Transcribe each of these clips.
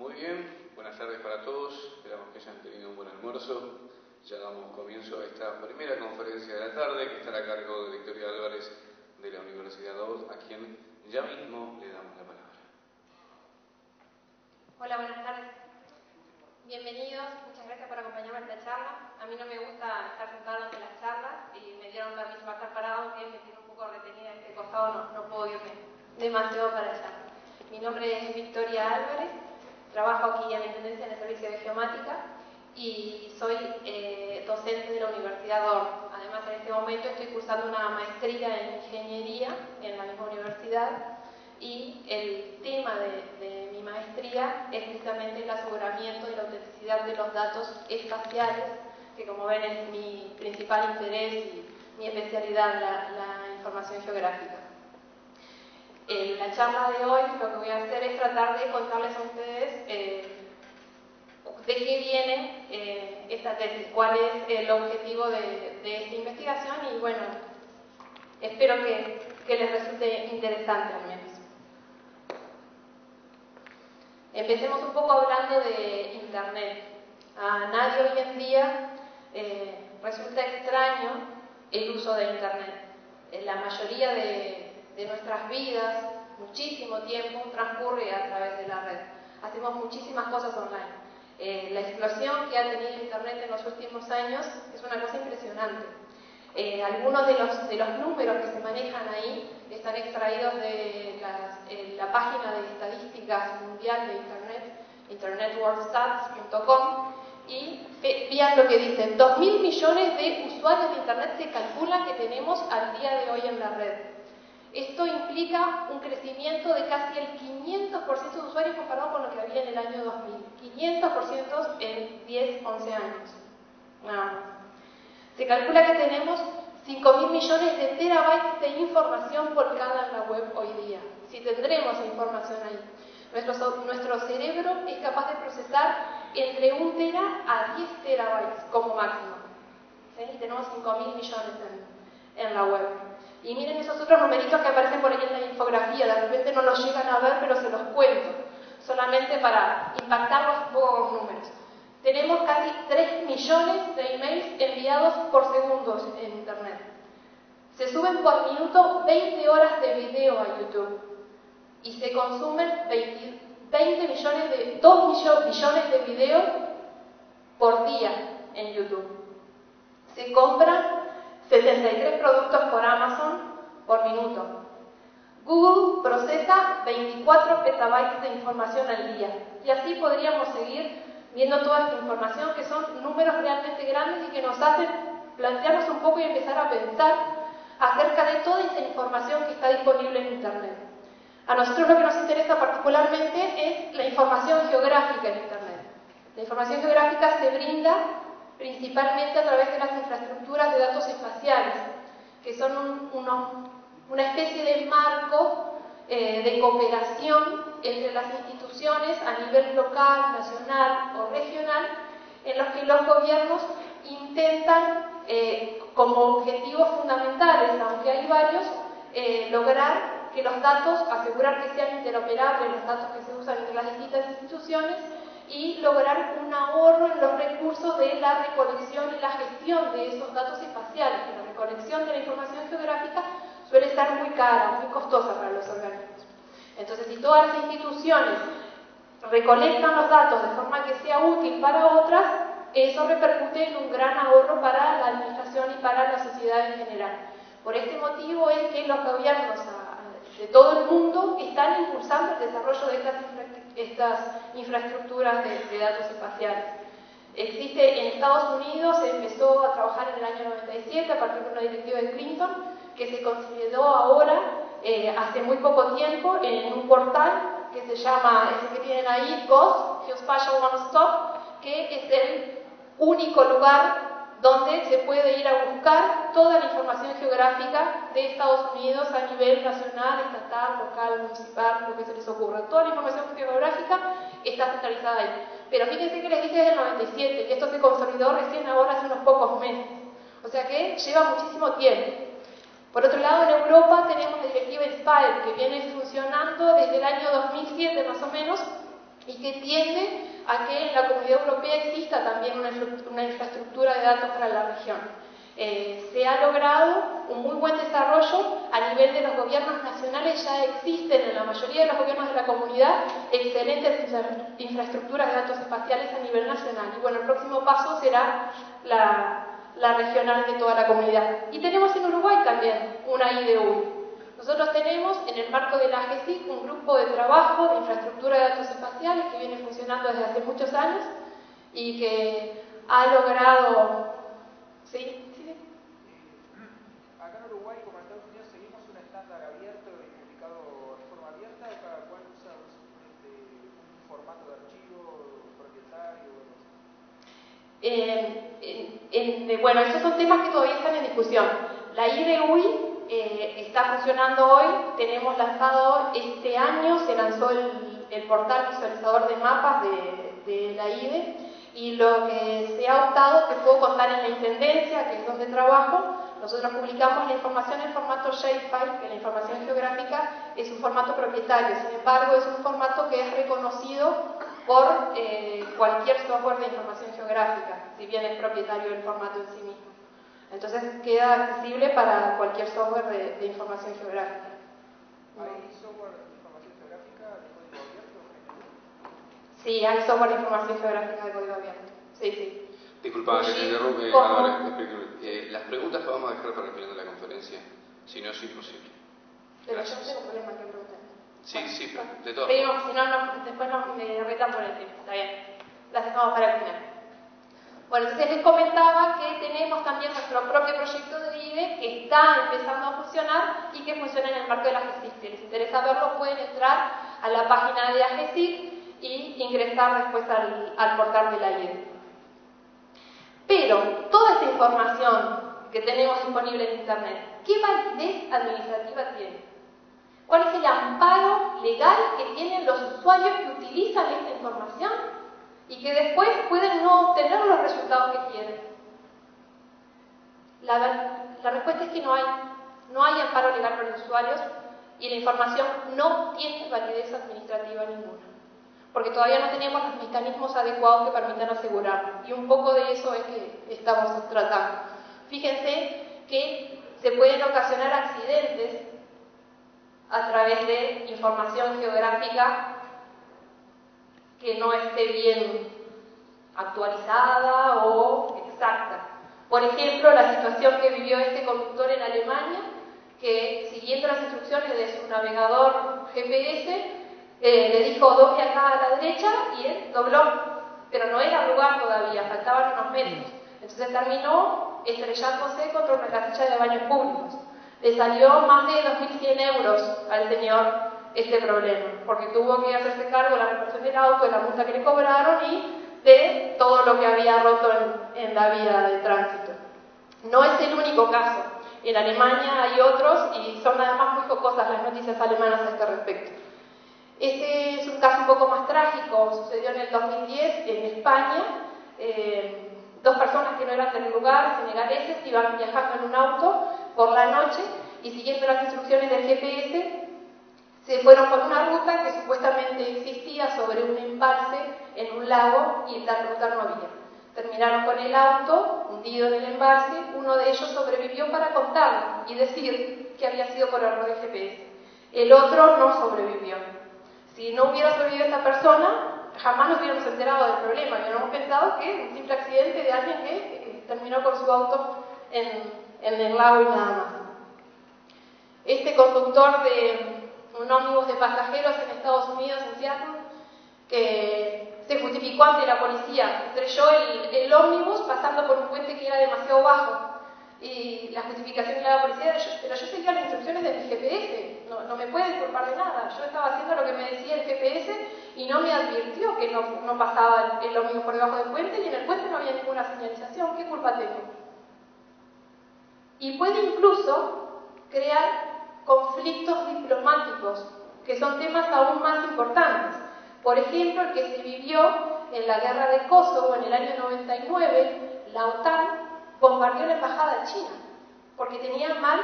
Muy bien, buenas tardes para todos, esperamos que hayan tenido un buen almuerzo. Ya damos comienzo a esta primera conferencia de la tarde, que estará a cargo de Victoria Álvarez de la Universidad OD, a quien ya mismo le damos la palabra. Hola, buenas tardes. Bienvenidos, muchas gracias por acompañarme a esta charla. A mí no me gusta estar sentada ante las charlas y me dieron permiso para estar parada, aunque me tiene un poco retenida este costado, no puedo irme demasiado para allá. Mi nombre es Victoria Álvarez, trabajo aquí en la Intendencia en el Servicio de Geomática y soy docente de la Universidad OR. Además, en este momento estoy cursando una maestría en Ingeniería en la misma universidad y el tema de mi maestría es precisamente el aseguramiento y la autenticidad de los datos espaciales, que como ven es mi principal interés y mi especialidad, la información geográfica. En la charla de hoy lo que voy a hacer es tratar de contarles a ustedes de qué viene esta tesis, cuál es el objetivo de esta investigación y bueno, espero que les resulte interesante al menos. Empecemos un poco hablando de Internet. A nadie hoy en día resulta extraño el uso de Internet. La mayoría de nuestras vidas, muchísimo tiempo, transcurre a través de la red. Hacemos muchísimas cosas online. La explosión que ha tenido Internet en los últimos años es una cosa impresionante. Algunos de los números que se manejan ahí están extraídos de la página de estadísticas mundial de Internet, internetworldstats.com, y vean lo que dicen: 2.000 millones de usuarios de Internet se calcula que tenemos al día de hoy en la red. Esto implica un crecimiento de casi el 500% de usuarios comparado con lo que había en el año 2000. 500% en 10, 11 años. Nada más. Se calcula que tenemos 5.000 millones de terabytes de información volcada en la web hoy día. Si tendremos información ahí. Nuestro cerebro es capaz de procesar entre 1 tera a 10 terabytes como máximo. ¿Sí? Y tenemos 5.000 millones en la web. Y miren esos otros numeritos que aparecen por ahí en la infografía. De repente no los llegan a ver, pero se los cuento. Solamente para impactarlos un poco con números. Tenemos casi 3 millones de emails enviados por segundos en Internet. Se suben por minuto 20 horas de video a YouTube. Y se consumen 2 millones de videos por día en YouTube. Se compran 63 productos por Amazon por minuto. Google procesa 24 petabytes de información al día. Y así podríamos seguir viendo toda esta información, que son números realmente grandes y que nos hacen plantearnos un poco y empezar a pensar acerca de toda esa información que está disponible en Internet. A nosotros lo que nos interesa particularmente es la información geográfica en Internet. La información geográfica se brinda principalmente a través de las infraestructuras de datos espaciales, que son una especie de marco de cooperación entre las instituciones a nivel local, nacional o regional, en los que los gobiernos intentan, como objetivos fundamentales, aunque hay varios, lograr que los datos, asegurar que sean interoperables los datos que se usan entre las distintas instituciones y lograr un ahorro en los recursos de la recolección y la gestión de esos datos espaciales, que la recolección de la información geográfica suele estar muy cara, muy costosa para los organismos. Entonces, si todas las instituciones recolectan los datos de forma que sea útil para otras, eso repercute en un gran ahorro para la administración y para la sociedad en general. Por este motivo es que los gobiernos de todo el mundo están impulsando el desarrollo de estas infraestructuras de datos espaciales. Existe en Estados Unidos, se empezó a trabajar en el año 97 a partir de una directiva de Clinton, que se consolidó ahora, hace muy poco tiempo, en un portal que se llama, ese que tienen ahí, GOS, Geospatial One Stop, que es el único lugar donde se puede ir a buscar toda la información geográfica de Estados Unidos a nivel nacional, estatal, local, municipal, lo que se les ocurra. Toda la información geográfica está centralizada ahí. Pero fíjense que les dije desde el 97, y esto se consolidó recién ahora hace unos pocos meses. O sea que lleva muchísimo tiempo. Por otro lado, en Europa tenemos la directiva INSPIRE, que viene funcionando desde el año 2007 más o menos, y que tiende a que en la Comunidad Europea exista también una infraestructura de datos para la región. Se ha logrado un muy buen desarrollo a nivel de los gobiernos nacionales. Ya existen en la mayoría de los gobiernos de la comunidad excelentes infraestructuras de datos espaciales a nivel nacional. Y bueno, el próximo paso será la regional de toda la comunidad. Y tenemos en Uruguay también una IDUI. Nosotros tenemos en el marco de la AGESIC un grupo de trabajo de infraestructura de datos espaciales que viene funcionando desde hace muchos años y que ha logrado... ¿Sí? Acá en Uruguay, como en Estados Unidos, seguimos un estándar abierto y publicado de forma abierta, o cada cual usa un formato de archivo propietario. Bueno, esos son temas que todavía están en discusión. La IDUI está funcionando hoy. Tenemos lanzado este año, se lanzó el portal visualizador de mapas de la IDE, y lo que se ha optado, te puedo contar, en la Intendencia, que es donde trabajo, nosotros publicamos la información en formato shapefile, que la información geográfica es un formato propietario. Sin embargo, es un formato que es reconocido por cualquier software de información geográfica, si bien es propietario el formato en sí mismo. Entonces queda accesible para cualquier software de información geográfica. ¿Hay software de información geográfica de código abierto? Sí, hay software de información geográfica de código abierto. Sí, sí. Disculpa que te interrumpe, las preguntas que vamos a dejar para el final de la conferencia, si no es imposible. Pero yo no tengo problema que pregunten. Sí, bueno, sí, pero de todas seguimos, si no, después me retan por el tiempo. Está bien. Las dejamos para el final. Bueno, entonces les comentaba que tenemos también nuestro propio proyecto de IDE que está empezando a funcionar y que funciona en el marco de la AGESIC. Si les interesa verlo, pueden entrar a la página de AGESIC y ingresar después al portal de la IDE. Pero toda esta información que tenemos disponible en Internet, ¿qué validez administrativa tiene? ¿Cuál es el amparo legal que tienen los usuarios que utilizan esta información y que después pueden no obtener los resultados que quieren? La respuesta es que no hay amparo legal para los usuarios y la información no tiene validez administrativa ninguna, porque todavía no tenemos los mecanismos adecuados que permitan asegurarlo, y un poco de eso es que estamos tratando. Fíjense que se pueden ocasionar accidentes a través de información geográfica que no esté bien actualizada o exacta. Por ejemplo, la situación que vivió este conductor en Alemania, que siguiendo las instrucciones de su navegador GPS, le dijo doble acá a la derecha y él dobló, pero no era lugar todavía, faltaban unos metros. Entonces terminó estrellándose contra una casilla de baños públicos. Le salió más de 2.100 euros al señor este problema, porque tuvo que hacerse cargo de la reparación del auto, de la multa que le cobraron y de todo lo que había roto en la vía de tránsito. No es el único caso. En Alemania hay otros y son además muy jocosas las noticias alemanas a este respecto. Este es un caso un poco más trágico, sucedió en el 2010 en España. Dos personas que no eran del lugar, senegaleses, iban viajando en un auto por la noche y siguiendo las instrucciones del GPS se fueron por una ruta que supuestamente existía sobre un embalse en un lago y la ruta no había. Terminaron con el auto hundido en el embalse. Uno de ellos sobrevivió para contarlo y decir que había sido por error de GPS. El otro no sobrevivió. Si no hubiera sobrevivido esta persona, jamás nos hubiéramos enterado del problema. Hubiéramos pensado que un simple accidente de alguien que terminó con su auto en el lago y nada más. Este conductor de un ómnibus de pasajeros en Estados Unidos, en Seattle, que se justificó ante la policía, estrelló el ómnibus pasando por un puente que era demasiado bajo. Y la justificación de la policía era, pero yo seguía las instrucciones de mi GPS, no me puede culpar de nada. Yo estaba haciendo lo que me decía el GPS y no me advirtió que no pasaba el ómnibus por debajo del puente y en el puente no había ninguna señalización. ¿Qué culpa tengo? Y puede incluso crear conflictos diplomáticos, que son temas aún más importantes. Por ejemplo, el que se vivió en la guerra de Kosovo en el año 99, la OTAN bombardeó la embajada china porque tenían mal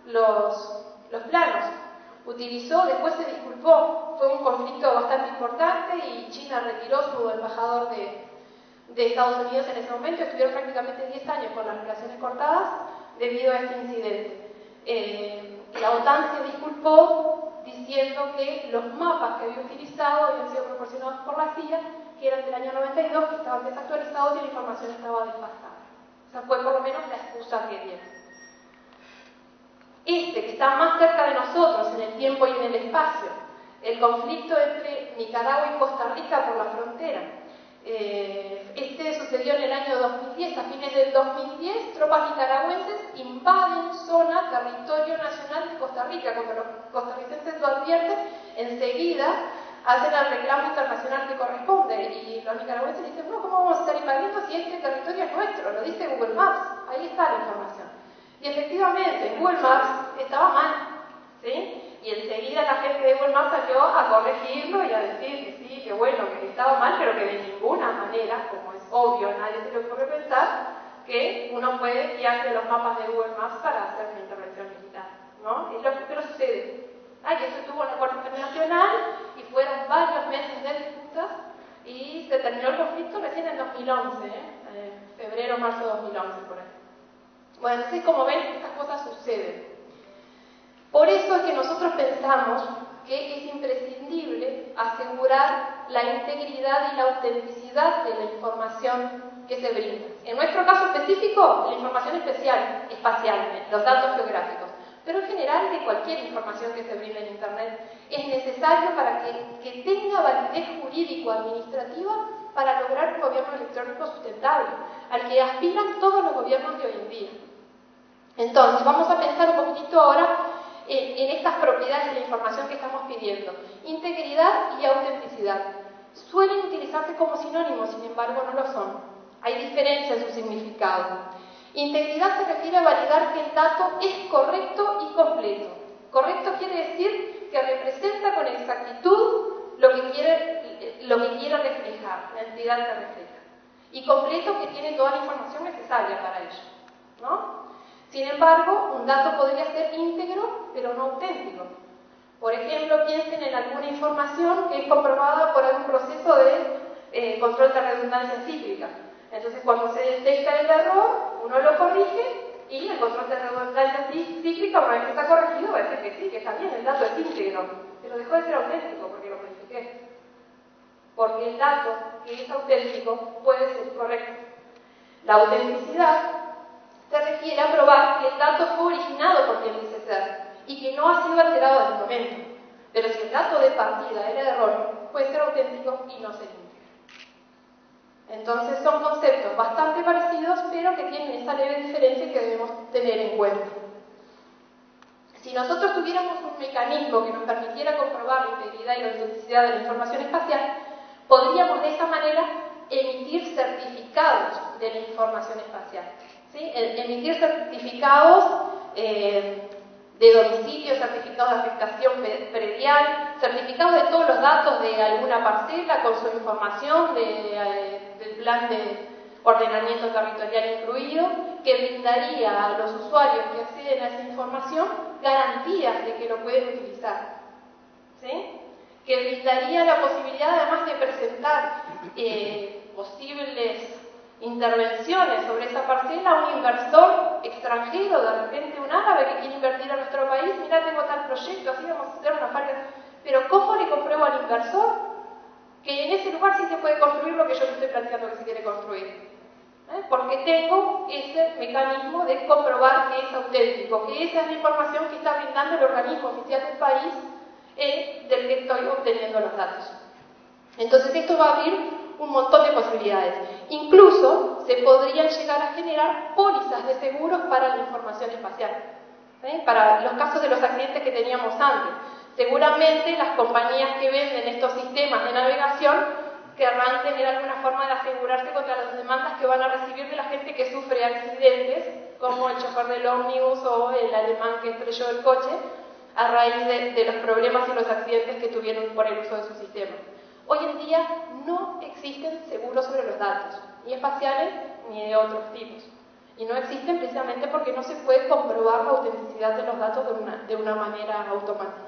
los planos. utilizó, después se disculpó. Fue un conflicto bastante importante y China retiró su embajador de Estados Unidos en ese momento. Estuvieron prácticamente 10 años con las relaciones cortadas debido a este incidente. La OTAN se disculpó diciendo que los mapas que había utilizado habían sido proporcionados por la CIA, que eran del año 92, que estaban desactualizados y la información estaba desfasada. Esa fue por lo menos la excusa que dieron. Que está más cerca de nosotros en el tiempo y en el espacio, el conflicto entre Nicaragua y Costa Rica por la frontera. Este sucedió en el año 2010, a fines del 2010, tropas nicaragüenses invaden zona, territorio nacional de Costa Rica. Cuando los costarricenses lo advierten, enseguida hacen el reclamo internacional que corresponde, y los nicaragüenses dicen, no, ¿cómo vamos a estar invadiendo si este territorio es nuestro? Lo dice Google Maps, ahí está la información. Y efectivamente, Google Maps estaba mal, ¿sí? Y enseguida la gente de Google Maps salió a corregirlo y a decir que sí, que bueno, que estaba mal, pero que de ninguna manera, como es obvio, a nadie se le ocurre pensar que uno puede guiarse los mapas de Google Maps para hacer una intervención militar, ¿no? Es lo que sucede. Y esto estuvo en la Corte Internacional y fueron varios meses de disputas y se terminó el conflicto recién en 2011, febrero, marzo de 2011, por ahí. Bueno, entonces, como ven, estas cosas suceden. Por eso es que nosotros pensamos que es imprescindible asegurar la integridad y la autenticidad de la información que se brinda. En nuestro caso específico, la información espacial, los datos geográficos, pero en general de cualquier información que se brinde en Internet, es necesario para que tenga validez jurídico-administrativa para lograr un gobierno electrónico sustentable, al que aspiran todos los gobiernos de hoy en día. Entonces, vamos a pensar un poquitito ahora en estas propiedades de la información que estamos pidiendo. Integridad y autenticidad. Suelen utilizarse como sinónimos, sin embargo no lo son. Hay diferencia en su significado. Integridad se refiere a validar que el dato es correcto y completo. Correcto quiere decir que representa con exactitud lo que quiere reflejar, la entidad que refleja. Y completo, que tiene toda la información necesaria para ello, ¿no? Sin embargo, un dato podría ser íntegro, pero no auténtico. Por ejemplo, piensen en alguna información que es comprobada por algún proceso de control de redundancia cíclica. Entonces, cuando se detecta el error, uno lo corrige y el control de redundancia cíclica, una vez que está corregido, va a decir que sí, que está bien, el dato es íntegro, pero dejó de ser auténtico porque lo modifiqué. Porque el dato que es auténtico puede ser correcto. La autenticidad se refiere a probar que el dato fue originado por quien dice ser y que no ha sido alterado en el momento. Pero si el dato de partida era de error, puede ser auténtico y no ser íntegro. Entonces son conceptos bastante parecidos, pero que tienen esa leve diferencia que debemos tener en cuenta. Si nosotros tuviéramos un mecanismo que nos permitiera comprobar la integridad y la autenticidad de la información espacial, podríamos de esa manera emitir certificados de la información espacial. ¿Sí? Emitir certificados de domicilio, certificados de afectación predial, certificados de todos los datos de alguna parcela con su información del plan de ordenamiento territorial incluido, que brindaría a los usuarios que acceden a esa información garantías de que lo pueden utilizar, ¿sí? Que brindaría la posibilidad además de presentar posibles intervenciones sobre esa parcela a un inversor extranjero, de repente un árabe que quiere invertir en nuestro país. Mira, tengo tal proyecto, así vamos a hacer una fábrica. Pero ¿cómo le compruebo al inversor que en ese lugar sí se puede construir lo que yo le estoy planteando que se quiere construir? Porque tengo ese mecanismo de comprobar que es auténtico, que esa es la información que está brindando el organismo oficial del país del que estoy obteniendo los datos. Entonces esto va a abrir un montón de posibilidades. Incluso se podrían llegar a generar pólizas de seguros para la información espacial, para los casos de los accidentes que teníamos antes. Seguramente las compañías que venden estos sistemas de navegación querrán tener alguna forma de asegurarse contra las demandas que van a recibir de la gente que sufre accidentes, como el chofer del ómnibus o el alemán que estrelló el coche, a raíz de los problemas y los accidentes que tuvieron por el uso de su sistema. Hoy en día no existen seguros sobre los datos, ni espaciales ni de otros tipos. Y no existen precisamente porque no se puede comprobar la autenticidad de los datos de una manera automática.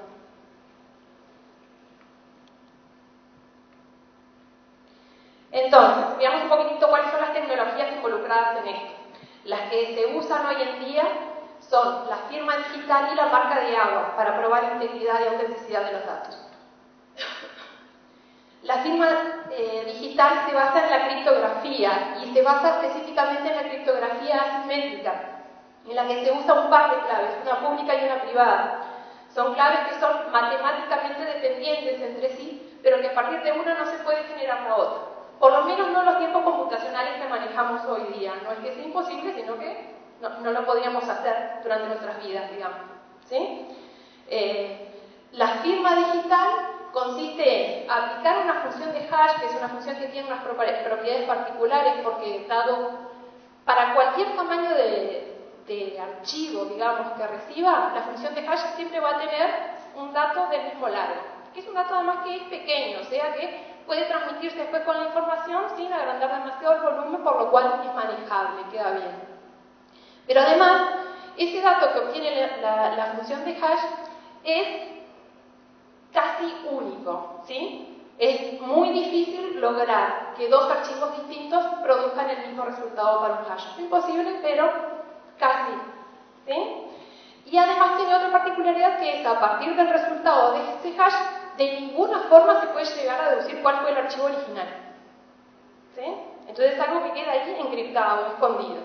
Entonces, veamos un poquitito cuáles son las tecnologías involucradas en esto. Las que se usan hoy en día son la firma digital y la marca de agua para probar integridad y autenticidad de los datos. La firma digital se basa en la criptografía y se basa específicamente en la criptografía asimétrica, en la que se usa un par de claves, una pública y una privada. Son claves que son matemáticamente dependientes entre sí, pero que a partir de una no se puede generar la otra. Por lo menos no en los tiempos computacionales que manejamos hoy día. No es que sea imposible, sino que no lo podríamos hacer durante nuestras vidas, digamos. ¿Sí? La firma digital consiste en aplicar una función de hash, que es una función que tiene unas propiedades particulares, porque dado para cualquier tamaño de archivo, digamos, que reciba, la función de hash siempre va a tener un dato del mismo largo, que es un dato además que es pequeño, o sea que puede transmitirse después con la información sin agrandar demasiado el volumen, por lo cual es manejable, queda bien. Pero además, ese dato que obtiene la función de hash es casi único, ¿sí? Es muy difícil lograr que dos archivos distintos produzcan el mismo resultado para un hash. Es imposible, pero casi, ¿sí? Y además tiene otra particularidad, que es a partir del resultado de ese hash, de ninguna forma se puede llegar a deducir cuál fue el archivo original, ¿sí? Entonces es algo que queda ahí encriptado, escondido.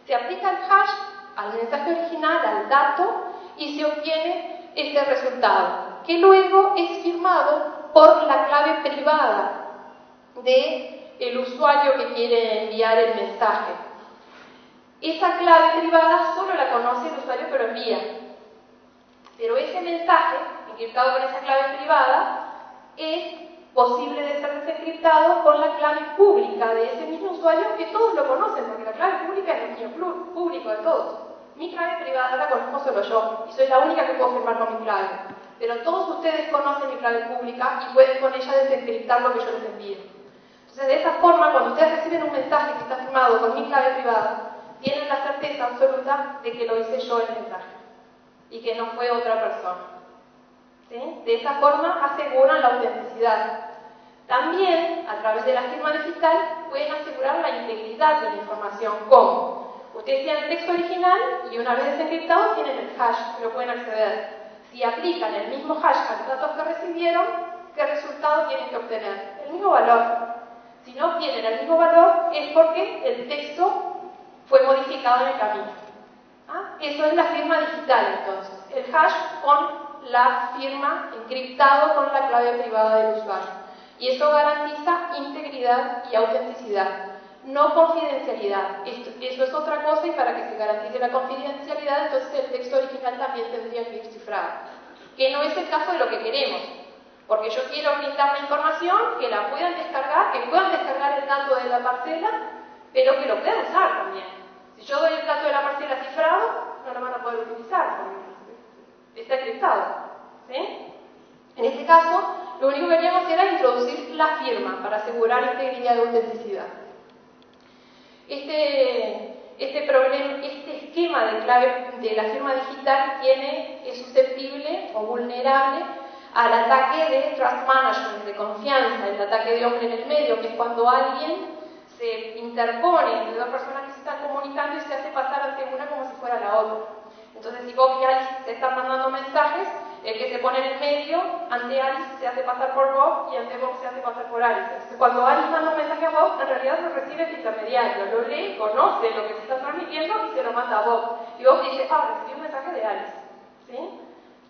Se aplica el hash al mensaje original, al dato, y se obtiene ese resultado, que luego es firmado por la clave privada del usuario que quiere enviar el mensaje. Esa clave privada solo la conoce el usuario que lo envía. Pero ese mensaje, encriptado con esa clave privada, es posible de ser desencriptado con la clave pública de ese mismo usuario, que todos lo conocen, porque la clave pública es el dominio público de todos. Mi clave privada la conozco solo yo, y soy la única que puedo firmar con mi clave. Pero todos ustedes conocen mi clave pública y pueden con ella desencriptar lo que yo les envío. Entonces, de esa forma, cuando ustedes reciben un mensaje que está firmado con mi clave privada, tienen la certeza absoluta de que lo hice yo el mensaje y que no fue otra persona. ¿Sí? De esa forma aseguran la autenticidad. También, a través de la firma digital, pueden asegurar la integridad de la información. ¿Cómo? Ustedes tienen el texto original y una vez desencriptado tienen el hash, que lo pueden acceder. Si aplican el mismo hash a los datos que recibieron, ¿qué resultado tienen que obtener? El mismo valor. Si no obtienen el mismo valor, es porque el texto fue modificado en el camino. ¿Ah? Eso es la firma digital, entonces. El hash con la firma encriptado con la clave privada del usuario. Y eso garantiza integridad y autenticidad, no confidencialidad. Eso es otra cosa, y para que se garantice la confidencialidad, entonces el texto original también tendría que ir cifrado. Que no es el caso de lo que queremos. Porque yo quiero brindar la información, que la puedan descargar, que puedan descargar el dato de la parcela, pero que lo puedan usar también. Si yo doy el dato de la parcela cifrado, no lo van a poder utilizar, porque está encriptado. ¿Sí? En este caso, lo único que queríamos era introducir la firma para asegurar integridad y autenticidad. Este esquema de clave de la firma digital es susceptible o vulnerable al ataque de trust management, de confianza, el ataque de hombre en el medio, que es cuando alguien se interpone entre dos personas que se están comunicando y se hace pasar ante una como si fuera la otra. Entonces, si Bob y Alice se están mandando mensajes, el que se pone en el medio, ante Alice se hace pasar por Bob y ante Bob se hace pasar por Alice. Entonces, cuando Alice manda un mensaje a Bob, en realidad lo recibe el intermediario, lo lee, conoce lo que se está transmitiendo y se lo manda a Bob. Y Bob dice, recibí un mensaje de Alice. ¿Sí?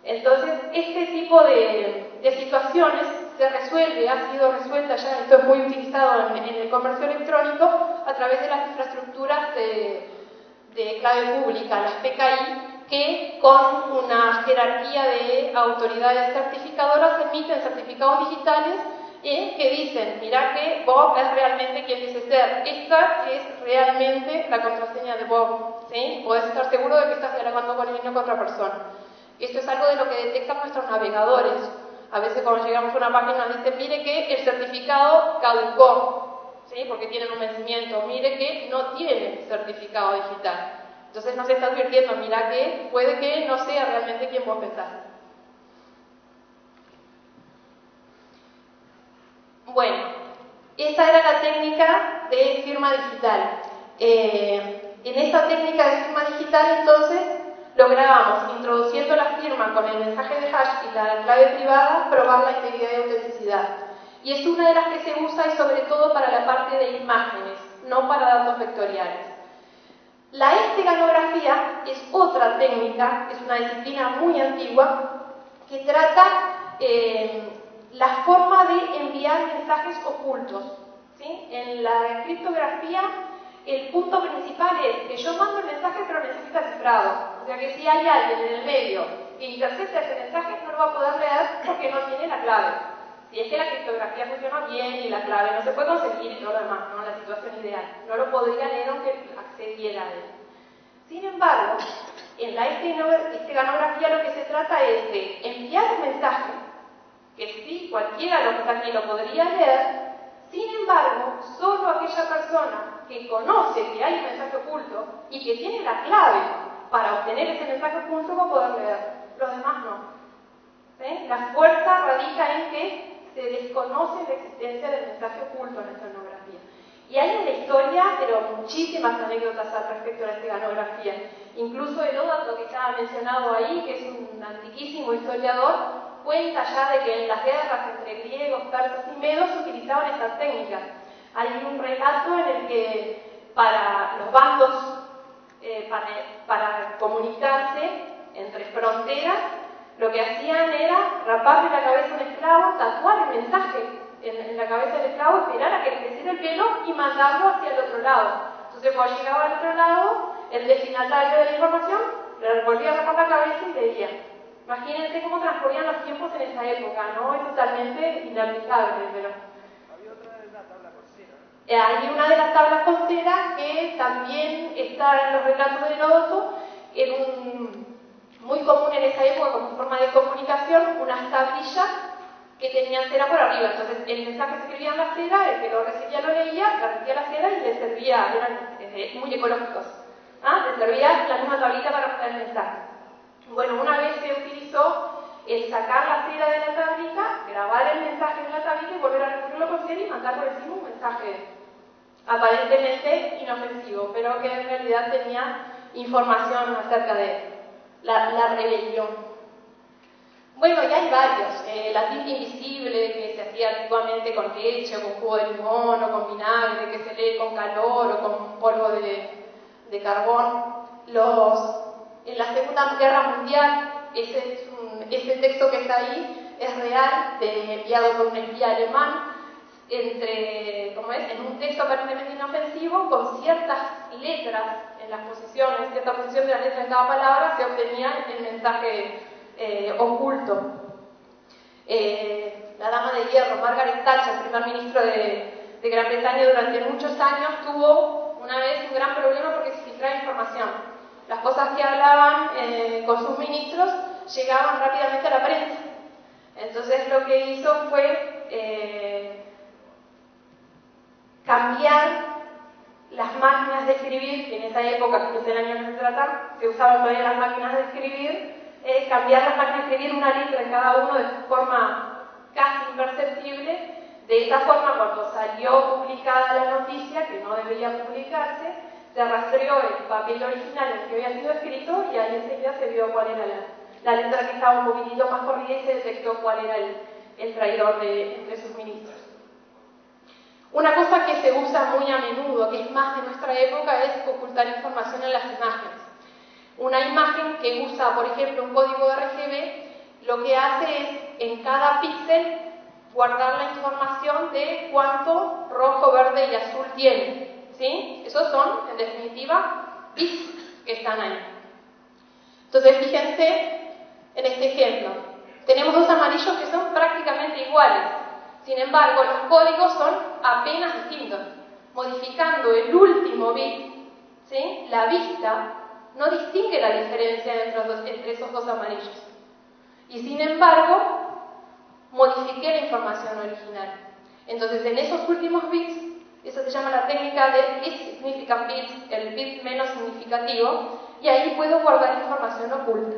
Entonces, este tipo de situaciones se resuelve, ha sido resuelta ya, esto es muy utilizado en el comercio electrónico, a través de las infraestructuras de clave pública, las PKI, que con una jerarquía de autoridades certificadoras emiten certificados digitales que dicen, mirá que Bob es realmente quien dice ser, esta es realmente la contraseña de Bob, ¿sí? Podés estar seguro de que estás dialogando con él y no con otra persona. Esto es algo de lo que detectan nuestros navegadores. A veces cuando llegamos a una página nos dicen, mire que el certificado caducó, ¿sí? Porque tienen un vencimiento, mire que no tiene certificado digital. Entonces nos está advirtiendo, mira que puede que no sea realmente quien vos pensás. Bueno, Esa era la técnica de firma digital. En esa técnica de firma digital, entonces, lográbamos, introduciendo la firma con el mensaje de hash y la clave privada, probar la integridad y autenticidad. Y es una de las que se usa y sobre todo para la parte de imágenes, no para datos vectoriales. La esteganografía es otra técnica, es una disciplina muy antigua, que trata la forma de enviar mensajes ocultos, ¿sí? En la criptografía, el punto principal es que yo mando el mensaje pero necesita cifrado. O sea que si hay alguien en el medio que intercepta ese mensaje, no lo va a poder leer porque no tiene la clave. Si es que la criptografía funciona bien y la clave no se puede conseguir y todo lo demás, ¿no? La situación ideal. No lo podría leer aunque accediera a él. Sin embargo, en la esteganografía lo que se trata es de enviar un mensaje, que sí, cualquiera de los que está aquí lo podría leer. Sin embargo, solo aquella persona que conoce que hay un mensaje oculto y que tiene la clave para obtener ese mensaje oculto va a poder leer. Los demás no. ¿Sí? La fuerza radica en que se desconoce la existencia del mensaje oculto en la esteganografía. Y hay en la historia, pero muchísimas anécdotas al respecto de la esteganografía. Incluso Heródoto, que estaba mencionado ahí, que es un antiquísimo historiador, cuenta ya de que en las guerras entre griegos, persas y medos se utilizaban estas técnicas. Hay un relato en el que para los bandos, para comunicarse entre fronteras, lo que hacían era raparle la cabeza a un esclavo, tatuar el mensaje en la cabeza del esclavo, esperar a que le creciera el pelo y mandarlo hacia el otro lado. Entonces cuando llegaba al otro lado, el destinatario de la información le volvía a rapar la cabeza y leía. Imagínense cómo transcurrían los tiempos en esa época, ¿no? Es totalmente inaplicable, pero... Había otra de la tabla con cera. Hay una de las tablas con cera que también está en los relatos de Heródoto, era muy común en esa época como forma de comunicación, unas tablillas que tenían cera por arriba. Entonces el mensaje se escribía en la cera, el que lo recibía lo leía, derretía la cera y le servía, eran muy ecológicos, le servía la misma tablita para poner el mensaje. Bueno, una vez se utilizó el sacar la cera de la tablita, grabar el mensaje en la tablita y volver a recubrirlo con cera y mandar por encima un mensaje aparentemente inofensivo, pero que en realidad tenía información acerca de la rebelión. Bueno, ya hay varios. La tinta invisible que se hacía antiguamente con leche, o con jugo de limón, o con vinagre, que se lee con calor o con polvo de carbón. En la Segunda Guerra Mundial, ese texto que está ahí es real, enviado por un espía alemán, en un texto aparentemente inofensivo, con ciertas letras en las posiciones, cierta posición de las letras en cada palabra, se obtenía el mensaje oculto. La dama de hierro, Margaret Thatcher, primer ministro de Gran Bretaña durante muchos años, tuvo una vez un gran problema porque se filtraba información. Las cosas que hablaban con sus ministros llegaban rápidamente a la prensa. Entonces lo que hizo fue cambiar las máquinas de escribir, que en esa época, que es el año que se trata, se usaban todavía las máquinas de escribir, cambiar las máquinas de escribir una letra en cada uno de forma casi imperceptible. De esa forma, cuando salió publicada la noticia, que no debería publicarse, se rastreó el papel original en el que había sido escrito y ahí enseguida se vio cuál era la letra que estaba un poquitito más corrida y se detectó cuál era el traidor entre sus ministros. Una cosa que se usa muy a menudo, que es más de nuestra época, es ocultar información en las imágenes. Una imagen que usa, por ejemplo, un código RGB, lo que hace es, en cada píxel, guardar la información de cuánto rojo, verde y azul tiene. ¿Sí? Esos son, en definitiva, bits que están ahí. Entonces, fíjense en este ejemplo. Tenemos dos amarillos que son prácticamente iguales. Sin embargo, los códigos son apenas distintos. Modificando el último bit, ¿sí? La vista no distingue la diferencia entre esos dos amarillos. Y sin embargo, modifiqué la información original. Entonces, en esos últimos bits, eso se llama la técnica de least significant bits, el bit menos significativo, y ahí puedo guardar información oculta.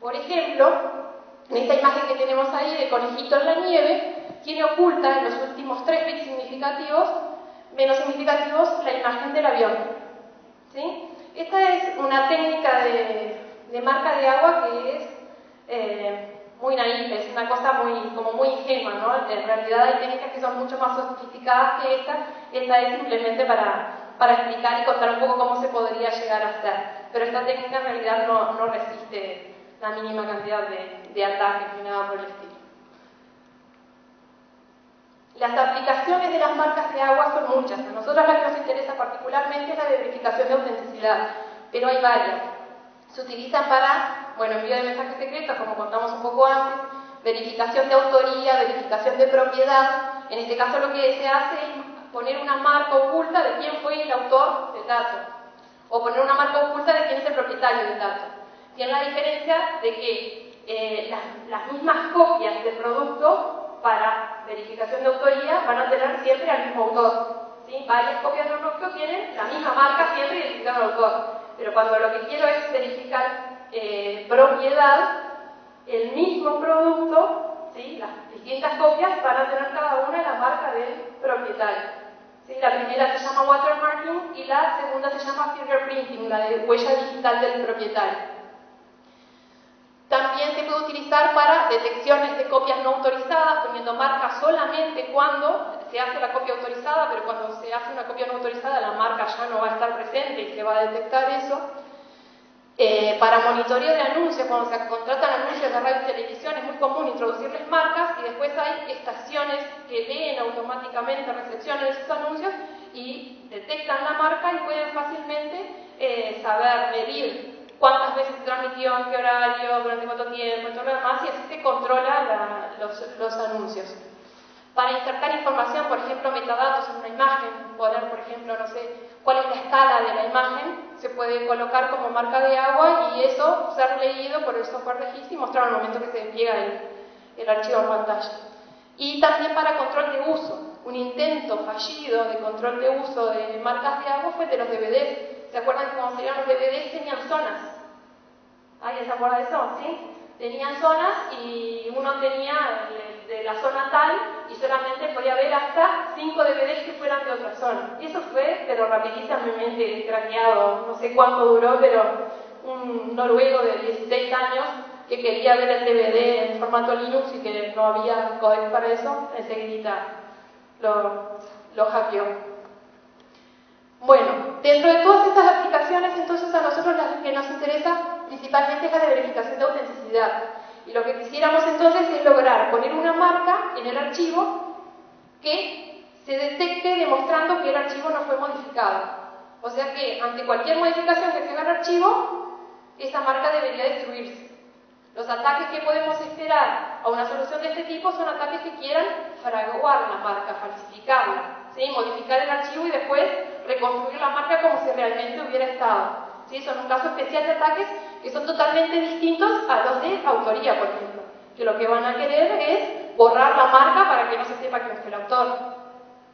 Por ejemplo, en esta imagen que tenemos ahí de conejito en la nieve, tiene oculta en los últimos 3 bits significativos, menos significativos, la imagen del avión. ¿Sí? Esta es una técnica de marca de agua que es muy naif, es una cosa muy ingenua, ¿no? En realidad hay técnicas que son mucho más sofisticadas que esta. Esta es simplemente para explicar y contar un poco cómo se podría llegar a hacer. Pero esta técnica en realidad no resiste la mínima cantidad de ataques ni nada por el estilo. Las aplicaciones de las marcas de agua son muchas. A nosotros la que nos interesa particularmente es la de verificación de autenticidad, pero hay varias. Se utilizan para, envío de mensajes secretos, como contamos un poco antes, verificación de autoría, verificación de propiedad. En este caso lo que se hace es poner una marca oculta de quién fue el autor del dato, o poner una marca oculta de quién es el propietario del dato. Tiene la diferencia de que las mismas copias del producto para verificación de autoría van a tener siempre al mismo autor. ¿Sí? Varias copias del producto tienen la misma marca siempre identificando al autor. Pero cuando lo que quiero es verificar propiedad, el mismo producto, ¿sí? Las distintas copias van a tener cada una la marca del propietario. ¿Sí? La primera se llama watermarking y la segunda se llama fingerprinting, la de huella digital del propietario. También se puede utilizar para detecciones de copias no autorizadas, poniendo marca solamente cuando se hace la copia autorizada, pero cuando se hace una copia no autorizada la marca ya no va a estar presente y se va a detectar eso. Para monitoreo de anuncios, cuando se contratan anuncios de radio y televisión, es muy común introducirles marcas y después hay estaciones que leen automáticamente, recepcionan esos anuncios y detectan la marca y pueden fácilmente saber medir cuántas veces se transmitió, en qué horario, durante cuánto tiempo, y todo lo demás, y así se controla los anuncios. Para insertar información, por ejemplo, metadatos en una imagen, poner, por ejemplo, no sé, cuál es la escala de la imagen, se puede colocar como marca de agua y eso ser leído por el software de GIS y mostrar al momento que se despliega el archivo en pantalla. Y también para control de uso. Un intento fallido de control de uso de marcas de agua fue el de los DVDs. ¿Se acuerdan que cuando salían los DVDs tenían zonas? ¿Alguien se acuerda de eso? ¿Sí? Tenían zonas y uno tenía de la zona tal y solamente podía ver hasta 5 DVDs que fueran de otra zona. Y eso fue, pero rapidísimamente craqueado. No sé cuánto duró, pero un noruego de 16 años que quería ver el DVD en formato Linux y que no había codec para eso, enseguida lo hackeó. Bueno, dentro de todas estas aplicaciones, entonces a nosotros la que nos interesa principalmente es la de verificación de autenticidad. Y lo que quisiéramos entonces es lograr poner una marca en el archivo que se detecte demostrando que el archivo no fue modificado. O sea que ante cualquier modificación que se haga al archivo, esa marca debería destruirse. Los ataques que podemos esperar a una solución de este tipo son ataques que quieran fraguar la marca, falsificarla, ¿sí? Modificar el archivo y después reconstruir la marca como si realmente hubiera estado. ¿Sí? Son un caso especial de ataques que son totalmente distintos a los de autoría, por ejemplo, que lo que van a querer es borrar la marca para que no se sepa quién es el autor.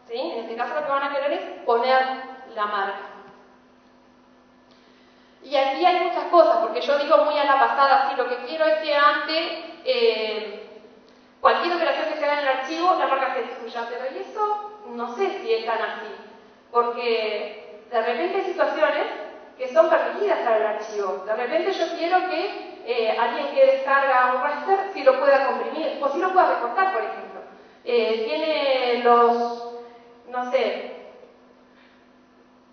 ¿Sí? En este caso lo que van a querer es poner la marca. Y aquí hay muchas cosas, porque yo digo muy a la pasada, sí, lo que quiero es que ante cualquier operación que se haga en el archivo, la marca se destruya, pero y eso no sé si es tan así, porque de repente hay situaciones que son permitidas para el archivo. De repente yo quiero que alguien que descarga un raster sí lo pueda comprimir, o sí lo pueda recortar, por ejemplo. Tiene no sé,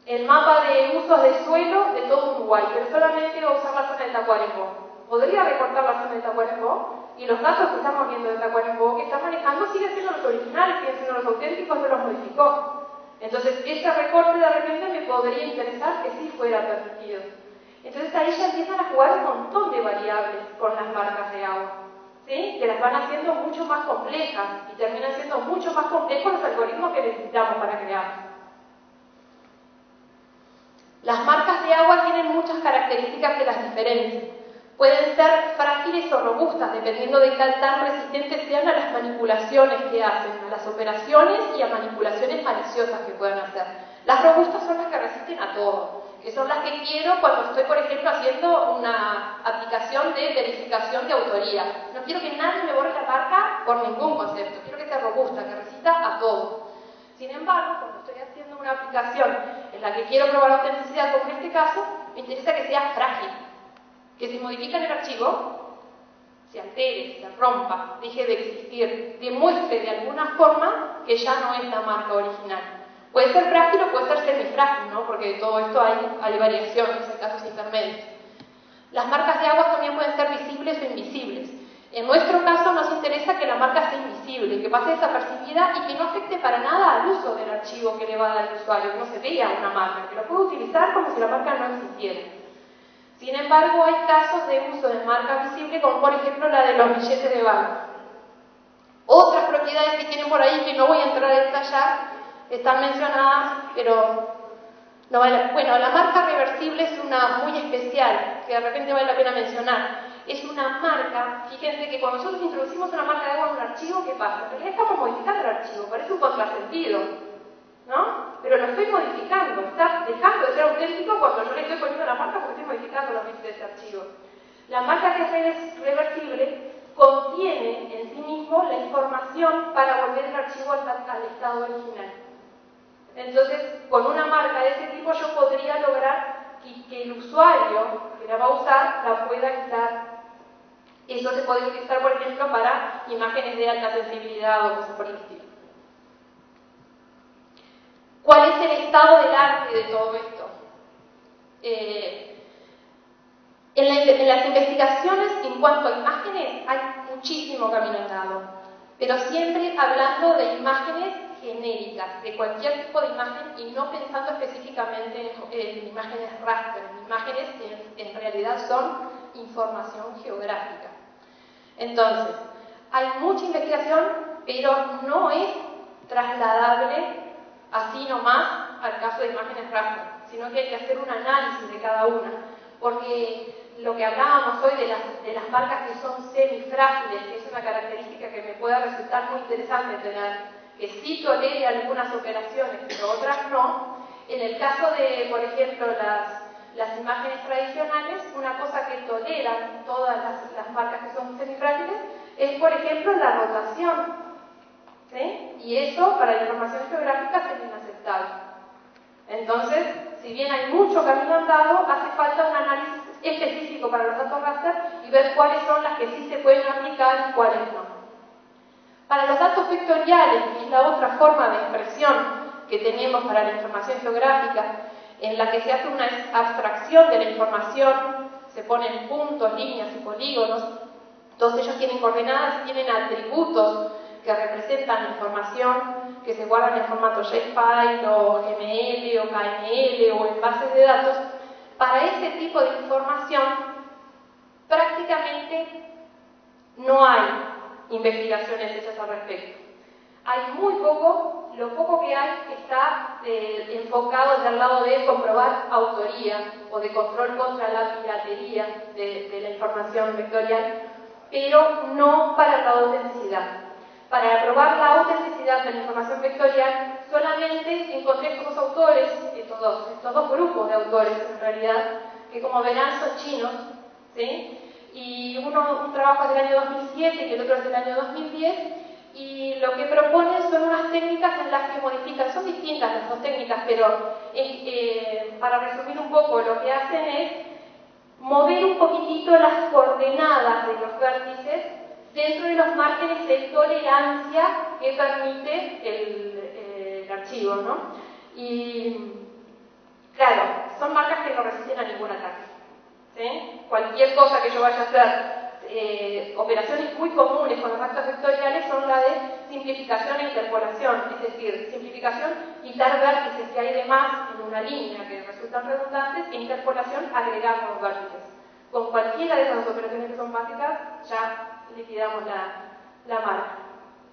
el mapa de usos de suelo de todo Uruguay, pero solamente va a usar la zona de Tacuarembó. Podría recortar la zona de Tacuarembó y los datos que estamos viendo de Tacuarembó que está manejando siguen siendo los originales, siguen siendo los auténticos, no los modificó. Entonces, ese recorte de repente me podría interesar que sí fuera permitido. Entonces, ahí ya empiezan a jugar un montón de variables con las marcas de agua, ¿sí? Que las van haciendo mucho más complejas y terminan siendo mucho más complejos los algoritmos que necesitamos para crear. Las marcas de agua tienen muchas características que las diferencian. Pueden ser frágiles o robustas, dependiendo de qué tan resistentes sean a las manipulaciones que hacen, a las operaciones y a manipulaciones maliciosas que puedan hacer. Las robustas son las que resisten a todo, que son las que quiero cuando estoy, por ejemplo, haciendo una aplicación de verificación de autoría. No quiero que nadie me borre la marca por ningún concepto, quiero que sea robusta. Sin embargo, cuando estoy haciendo una aplicación en la que quiero probar autenticidad, como en este caso, me interesa que sea frágil, que si modifican el archivo, se altere, se rompa, deje de existir, demuestre de alguna forma que ya no es la marca original. Puede ser frágil o puede ser semifrágil, ¿no? Porque de todo esto hay variaciones, hay casos intermedios. Las marcas de aguas también pueden ser visibles o invisibles. En nuestro caso nos interesa que la marca sea invisible, que pase desapercibida y que no afecte para nada al uso del archivo que le va a dar el usuario, que no se vea una marca, que lo pueda utilizar como si la marca no existiera. Sin embargo, hay casos de uso de marca visible, como por ejemplo la de los billetes de banco. Otras propiedades que tienen por ahí, que no voy a entrar a detallar, están mencionadas, pero no vale. Bueno, la marca reversible es una muy especial, que de repente vale la pena mencionar. Es una marca, fíjense que cuando nosotros introducimos una marca de agua en un archivo, ¿qué pasa? En realidad estamos modificando el archivo, parece un contrasentido, ¿no? Pero lo estoy modificando, está dejando de ser auténtico cuando yo le estoy poniendo la marca porque estoy modificando los bits de ese archivo. La marca que es reversible contiene en sí mismo la información para volver el archivo al estado original. Entonces, con una marca de ese tipo yo podría lograr que el usuario que la va a usar la pueda quitar. Eso se puede utilizar, por ejemplo, para imágenes de alta sensibilidad o cosas por el estilo. ¿Cuál es el estado del arte de todo esto? En las investigaciones en cuanto a imágenes hay muchísimo camino andado, pero siempre hablando de imágenes genéricas, de cualquier tipo de imagen y no pensando específicamente en imágenes raster, en imágenes que en realidad son información geográfica. Entonces, hay mucha investigación, pero no es trasladable así nomás al caso de imágenes raster, sino que hay que hacer un análisis de cada una, porque lo que hablábamos hoy de las marcas que son semifrágiles, que es una característica que me puede resultar muy interesante tener, que sí tolere algunas operaciones, pero otras no. En el caso de, por ejemplo, las imágenes tradicionales, una cosa que toleran todas las marcas que son semifrágiles es, por ejemplo, la rotación, ¿sí? Y eso para la información geográfica es inaceptable. Entonces, si bien hay mucho camino andado, hace falta un análisis específico para los datos raster y ver cuáles son las que sí se pueden aplicar y cuáles no. Para los datos vectoriales, que es la otra forma de expresión que tenemos para la información geográfica, en la que se hace una abstracción de la información, se ponen puntos, líneas y polígonos, todos ellos tienen coordenadas y tienen atributos que representan la información que se guardan en formato shapefile o GML o KML o en bases de datos. Para ese tipo de información prácticamente no hay investigaciones hechas al respecto. Hay muy poco, lo poco que hay está enfocado desde el lado de comprobar autoría o de control contra la piratería de la información vectorial, pero no para la autenticidad. Para probar la autenticidad de la información vectorial solamente encontré estos dos autores, estos dos grupos de autores en realidad, que como verán son chinos, ¿sí? Y un trabajo es del año 2007 y el otro es del año 2010, y lo que proponen son unas técnicas en las que modifican, son distintas las dos técnicas, pero para resumir un poco, lo que hacen es mover un poquitito las coordenadas de los vértices dentro de los márgenes de tolerancia que permite el archivo, ¿no? Y claro, son marcas que no resisten a ningún ataque, ¿sí? Cualquier cosa que yo vaya a hacer, operaciones muy comunes con los actos vectoriales son la de simplificación e interpolación, es decir, simplificación, quitar vértices que hay de más en una línea que resultan redundantes, e interpolación, agregar nuevos vértices. Con cualquiera de esas operaciones que son básicas, ya liquidamos la marca,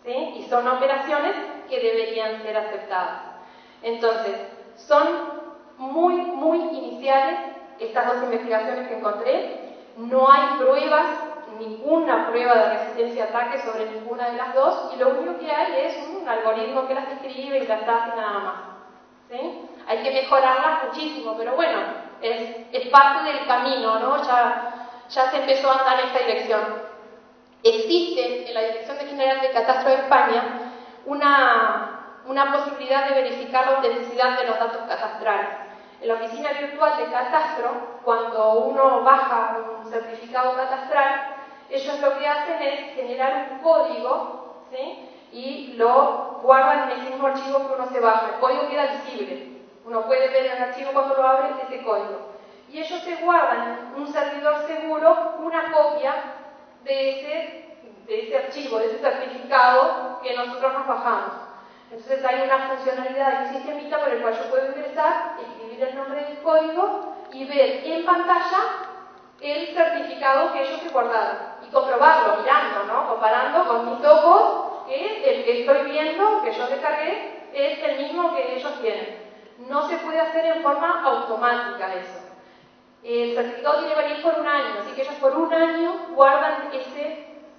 ¿sí? Y son operaciones que deberían ser aceptadas. Entonces, son muy iniciales estas dos investigaciones que encontré. No hay pruebas, ninguna prueba de resistencia a ataque sobre ninguna de las dos, y lo único que hay es un algoritmo que las describe y las hace nada más, ¿sí? Hay que mejorarlas muchísimo, pero bueno, es parte del camino, ¿no? Ya se empezó a andar en esta dirección. Existe en la Dirección General de Catastro de España una una posibilidad de verificar la autenticidad de los datos catastrales. En la oficina virtual de catastro, cuando uno baja un certificado catastral, ellos lo que hacen es generar un código, ¿sí? Y lo guardan en el mismo archivo que uno se baja. El código queda visible. Uno puede ver en el archivo cuando lo abre ese código. Y ellos se guardan en un servidor seguro una copia de ese archivo, de ese certificado que nosotros nos bajamos. Entonces hay una funcionalidad de un sistemita por el cual yo puedo ingresar, escribir el nombre del código y ver en pantalla el certificado que ellos se guardaron. Y comprobarlo, mirando, ¿no? Comparando con mis ojos, que el que estoy viendo, que yo descargué, es el mismo que ellos tienen. No se puede hacer en forma automática eso. El certificado tiene validez por un año, así que ellos por un año guardan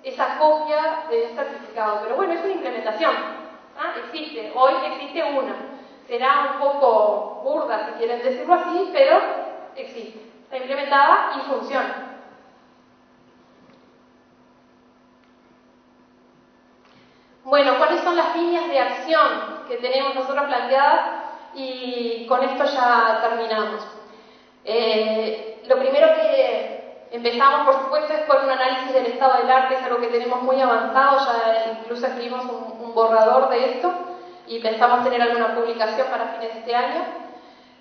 esa copia del certificado. Pero bueno, es una implementación. ¿Ah? Existe, hoy existe una. Será un poco burda, si quieren decirlo así, pero existe. Está implementada y funciona. Bueno, ¿cuáles son las líneas de acción que tenemos nosotros planteadas? Y con esto ya terminamos. Lo primero que empezamos, por supuesto, es con un análisis del estado del arte. Es algo que tenemos muy avanzado, ya incluso escribimos un borrador de esto y pensamos tener alguna publicación para fines de este año.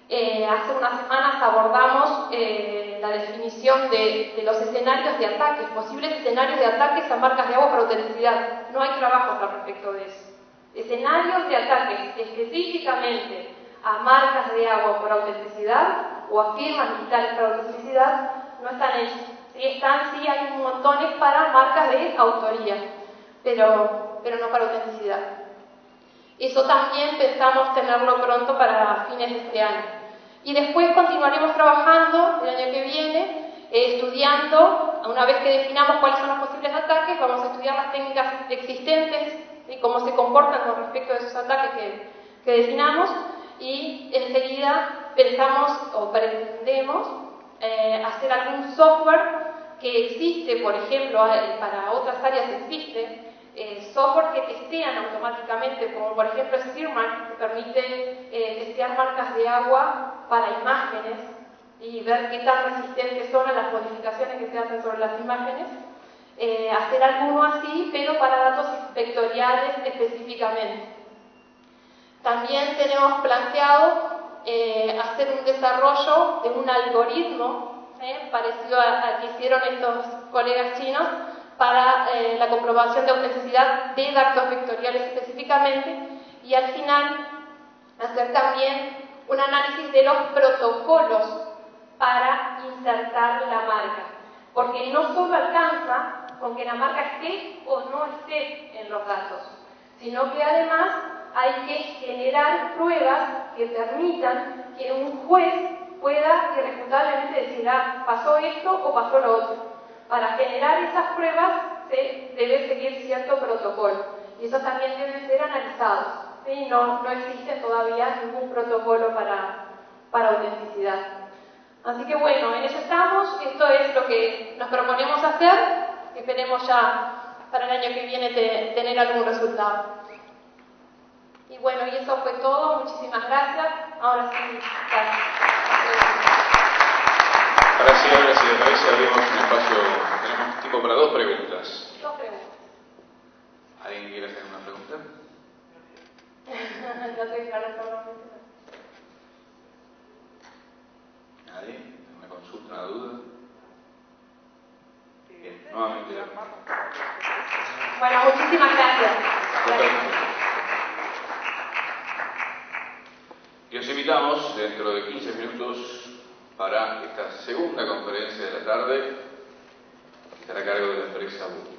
Hace unas semanas abordamos la definición de los escenarios de ataques, posibles escenarios de ataques a marcas de agua por autenticidad. No hay trabajos al respecto de eso. Escenarios de ataques específicamente a marcas de agua por autenticidad o a firmas digitales por autenticidad no están hechos. Sí hay montones para marcas de autoría, pero no para autenticidad. Eso también pensamos tenerlo pronto para fines de este año. Y después continuaremos trabajando el año que viene, estudiando, una vez que definamos cuáles son los posibles ataques, vamos a estudiar las técnicas existentes y cómo se comportan con respecto a esos ataques que definamos, y enseguida pensamos o pretendemos hacer algún software que existe, por ejemplo, para otras áreas existe, software que testean automáticamente, como por ejemplo SteerMark, que permite testear marcas de agua para imágenes y ver qué tan resistentes son a las modificaciones que se hacen sobre las imágenes. Hacer alguno así, pero para datos vectoriales específicamente. También tenemos planteado hacer un desarrollo de un algoritmo parecido al que hicieron estos colegas chinos para la comprobación de autenticidad de datos vectoriales específicamente, y al final hacer también un análisis de los protocolos para insertar la marca, porque no solo alcanza con que la marca esté o no esté en los datos, sino que además hay que generar pruebas que permitan que un juez pueda irrefutablemente decir, pasó esto o pasó lo otro. Para generar esas pruebas se debe seguir cierto protocolo, y esos también deben ser analizados. ¿Sí? No existe todavía ningún protocolo para autenticidad. Así que bueno, en eso estamos. Esto es lo que nos proponemos hacer. Esperemos ya para el año que viene tener algún resultado. Y bueno, y eso fue todo. Muchísimas gracias. Ahora sí, gracias. Ahora sí, de cabeza abrimos un espacio. Tenemos tiempo para dos preguntas. Dos preguntas. ¿Alguien quiere hacer una pregunta? No estoy clara formalmente. ¿Nadie? ¿Una consulta, una duda? Bien, nuevamente. Bueno, muchísimas gracias. Y os invitamos dentro de 15 minutos para esta segunda conferencia de la tarde, que estará a cargo de la empresa BU.